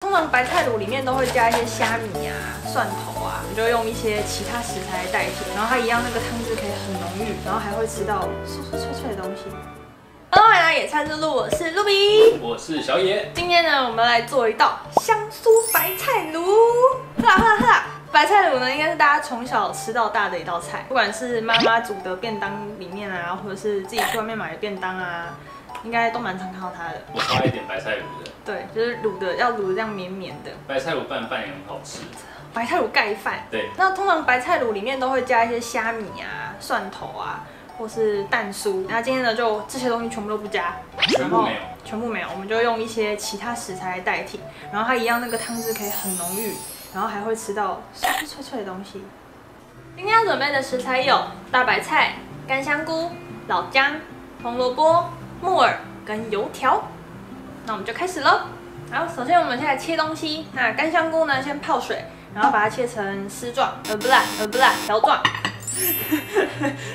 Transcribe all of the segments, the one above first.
通常白菜卤里面都会加一些虾米啊、蒜头啊，你就用一些其他食材来代替，然后它一样那个汤汁可以很浓郁，然后还会吃到酥酥脆脆的东西。Hello， 欢迎来野餐之路，我是露比，我是小野。今天呢，我们来做一道香酥白菜卤。哈！白菜卤呢，应该是大家从小吃到大的一道菜，不管是妈妈煮的便当里面啊，或者是自己去外面买的便当啊，应该都蛮常看到它的。我超爱点白菜卤的。对，就是卤的，要卤的这样绵绵的。白菜卤饭也很好吃。白菜卤盖饭。对。那通常白菜卤里面都会加一些虾米啊、蒜头啊，或是蛋酥。那今天呢，就这些东西全部都不加，全部没有。全部没有，我们就用一些其他食材来代替，然后它一样那个汤汁可以很浓郁，然后还会吃到酥酥脆脆的东西。今天要准备的食材有大白菜、干香菇、老姜、红萝卜、木耳跟油条。那我们就开始喽。好，首先我们先来切东西。那干香菇呢，先泡水，然后把它切成丝状，不是条状。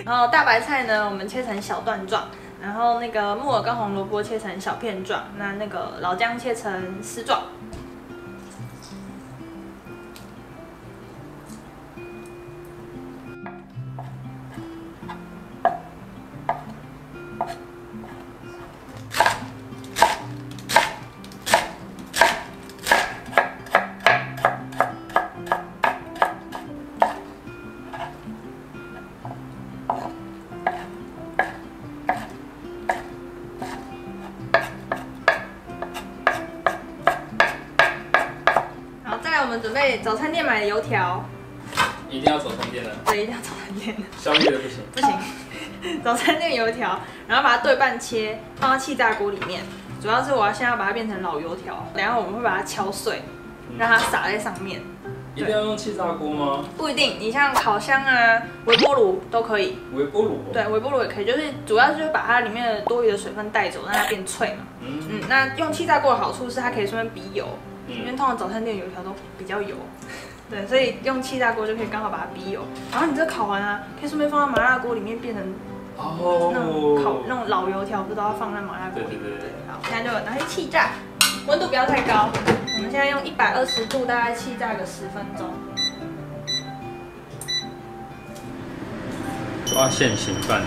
然后大白菜呢，我们切成小段状。然后那个木耳跟红萝卜切成小片状，那个老姜切成丝状。我们准备早餐店买的油条，一定要早餐店的。对，一定要早餐店的。宵夜的不行。不行，早餐店油条，然后把它对半切，放到气炸锅里面。主要是我现在要把它变成老油条，等下我们会把它敲碎，让它撒在上面。一定要用气炸锅吗？不一定，你像烤箱啊、微波炉都可以。微波炉？对，微波炉也可以，就是主要就是把它里面的多余的水分带走，让它变脆嘛。那用气炸锅的好处是它可以顺便逼油。因为通常早餐店油条都比较油，对，所以用气炸锅就可以刚好把它逼油。然后你这烤完啊，可以顺便放到麻辣锅里面，变成那种老油条，不是都要放在麻辣锅里面？对。好，现在就拿去气炸，温度不要太高。我们现在用120度，大概气炸个10分钟。抓现行犯。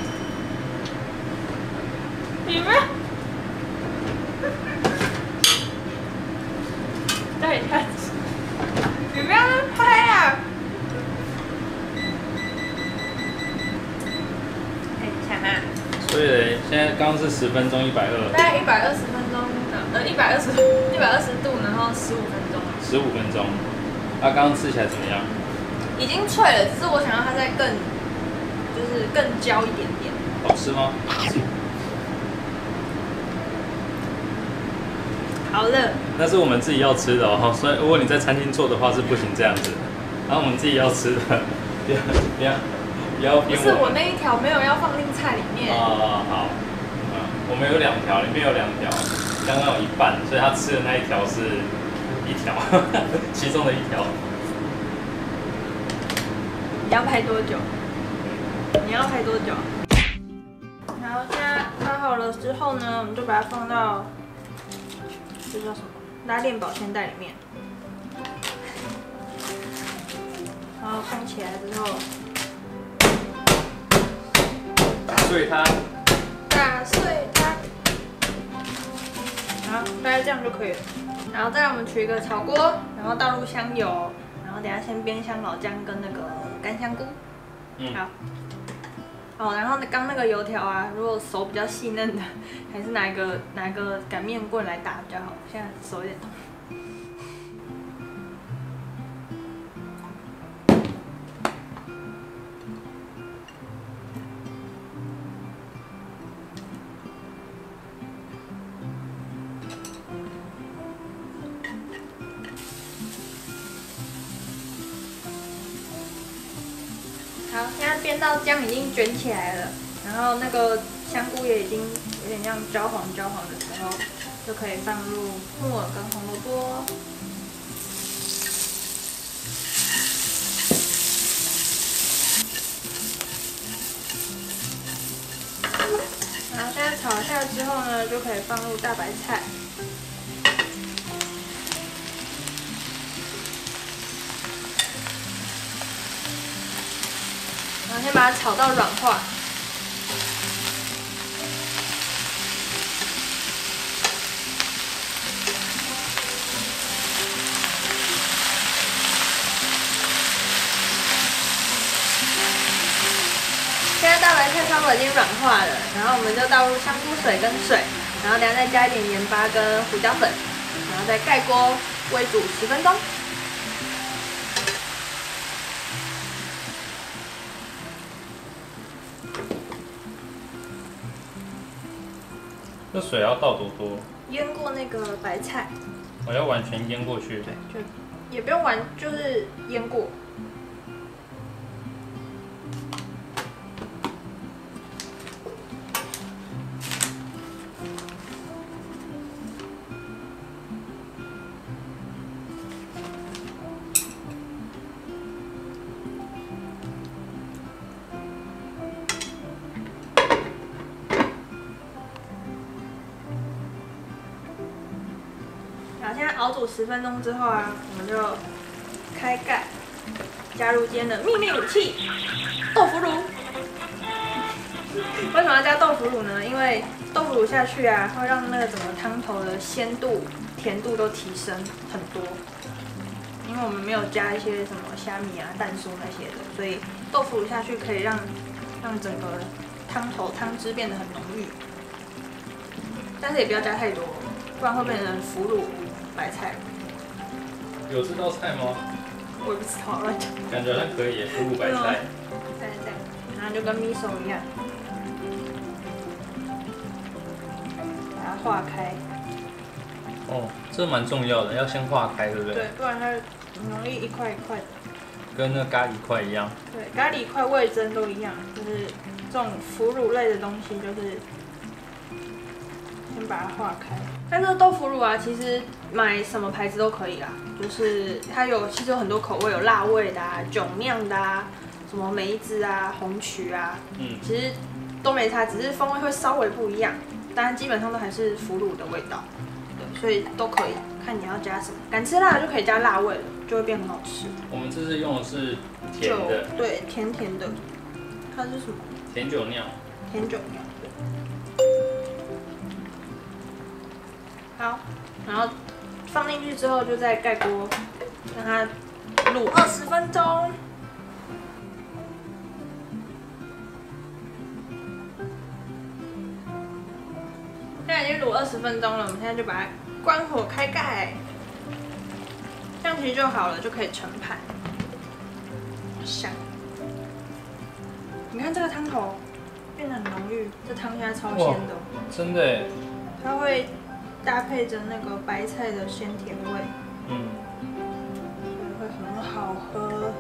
你们。对，你不要再拍啊！看一下哈。所以嘞，现在刚刚是10分钟120，大概120分钟120度，然后15分钟。15分钟。那刚刚吃起来怎么样？已经脆了，只是我想要它再更焦一点点。好吃吗？好了，那是我们自己要吃的哦，所以如果你在餐厅做的话是不行这样子。然后我们自己要吃的，不要。不是我那一条没有要放进菜里面。好，我们有2条，里面有2条，刚刚有一半，所以他吃的那一条是1条，其中的1条。你要拍多久？然后现在拍好了之后呢，我们就把它放到。这叫什么？拉链保鲜袋里面，然后封起来之后，打碎它，好，大概这样就可以了。然后再来我们取一个炒锅，然后倒入香油，然后等下先煸香老姜跟那个干香菇。好。哦，然后刚那个油条啊，如果手比较细嫩的，还是拿一个擀面棍来打比较好。现在手有点痛。好，现在煸到姜已经卷起来了，然后那个香菇也已经有点像焦黄的时候，就可以放入木耳跟红萝卜。然后现在炒下之后呢，就可以放入大白菜。先把它炒到软化。现在大白菜差不多已经软化了，然后我们就倒入香菇水跟水，然后等下再加一点盐巴跟胡椒粉，然后再盖锅煨煮10分钟。这水要倒多多？腌过那个白菜，我要完全腌过去。对，就也不用完，就是腌过。然后现在熬煮10分钟之后啊，我们就开盖，加入今天的秘密武器——豆腐乳。为什么要加豆腐乳呢？因为豆腐乳下去啊，会让那个整个汤头的鲜度、甜度都提升很多。因为我们没有加一些什么虾米啊、蛋酥那些的，所以豆腐乳下去可以让整个汤汁变得很浓郁。但是也不要加太多，不然会变成腐乳白菜。有这道菜吗？我也不知道，乱讲。感觉好像可以耶，腐乳白菜。对对，然后就跟米手一样，把它化开。哦，这蛮重要的，要先化开，对不对？对，不然它很容易一块一块的。跟那咖喱块一样。对，咖喱块、味噌都一样，就是这种腐乳类的东西，就是先把它化开。但这个豆腐乳啊，其实买什么牌子都可以啦，就是它其实有很多口味，有辣味的啊、酒酿的啊、什么梅子啊、红曲啊，其实都没差，只是风味会稍微不一样，但基本上都还是腐乳的味道，对，所以都可以，看你要加什么。敢吃辣的就可以加辣味了，就会变很好吃。我们这次用的是甜的，对，甜甜的，它是什么？甜酒酿。甜酒酿。好，然后放进去之后，就再盖锅，让它卤20分钟。现在已经卤20分钟了，我们现在就把它关火开盖，这样其实就好了，就可以盛盘。香，你看这个汤头变得很浓郁，这汤现在超鲜的，真的耶。它会搭配着那个白菜的鲜甜味，会很好喝。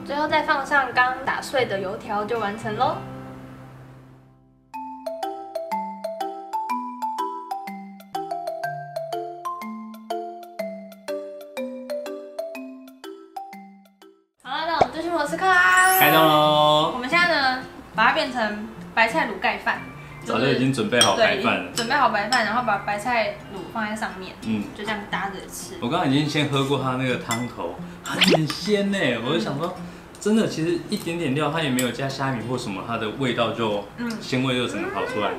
最后再放上刚打碎的油条就完成喽。这是摩斯克啦，开动喽！我们现在呢，把它变成白菜卤盖饭，早就已经准备好白饭了。准备好白饭，然后把白菜卤放在上面，就这样搭着吃。我刚刚已经先喝过它那个汤头，很鲜呢。我就想说，真的，其实一点点料，它也没有加虾米或什么，它的味道就鲜味就整个跑出来。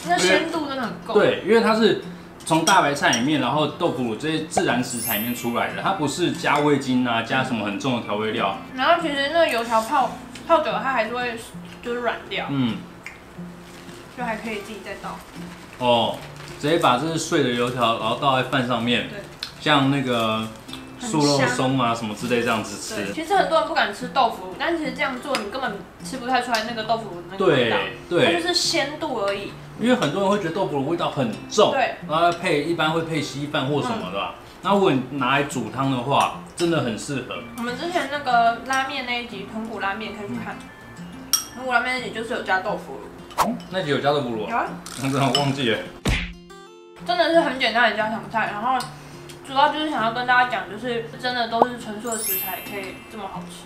那鲜度真的很够。对，因为它是从大白菜里面，然后豆腐乳这些自然食材里面出来的，它不是加味精啊，加什么很重的调味料。然后其实那个油条泡久了，它还是会就是软掉，就还可以自己再倒。哦，直接把这是碎的油条，然后倒在饭上面，对，像那个素肉松啊什么之类这样子吃。其实很多人不敢吃豆腐乳，但其实这样做你根本吃不太出来那个豆腐乳的那个味道，对，它就是鲜度而已。因为很多人会觉得豆腐乳味道很重，对，然后一般会配稀饭或什么的吧。那如果你拿来煮汤的话，真的很适合。我们之前那个拉面那一集豚骨拉面可以去看，豚骨拉面那集就是有加豆腐乳。那集有加豆腐乳？有啊，那真的忘记了。真的是很简单的家常菜，然后主要就是想要跟大家讲，就是真的都是纯素的食材，可以这么好吃。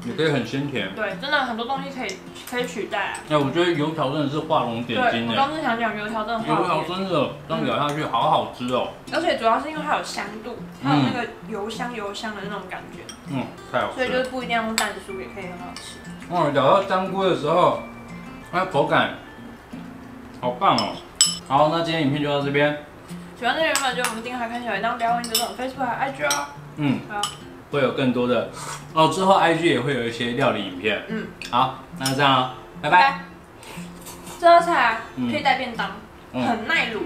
也可以很鲜甜。对，真的很多东西可以取代啊。哎，我觉得油条真的是画龙点睛对，我刚刚想讲油条真的画龙点睛。油条真的这样咬下去好好吃哦。而且主要是因为它有香度，它有那个油香的那种感觉。太好吃了。所以就是不一定要用蛋酥，也可以很好吃。咬到香菇的时候，它口感好棒哦。好，那今天影片就到这边。喜欢这个原本就我们订阅还看小铃铛，不要忘记追踪 Facebook 和 IG 哦。好。会有更多的哦，之后 IG 也会有一些料理影片。好，那这样哦，拜拜。这道菜啊，可以带便当，很耐卤，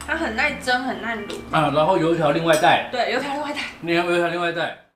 它很耐蒸，很耐卤。然后油条另外带。对，油条另外带。油条另外带。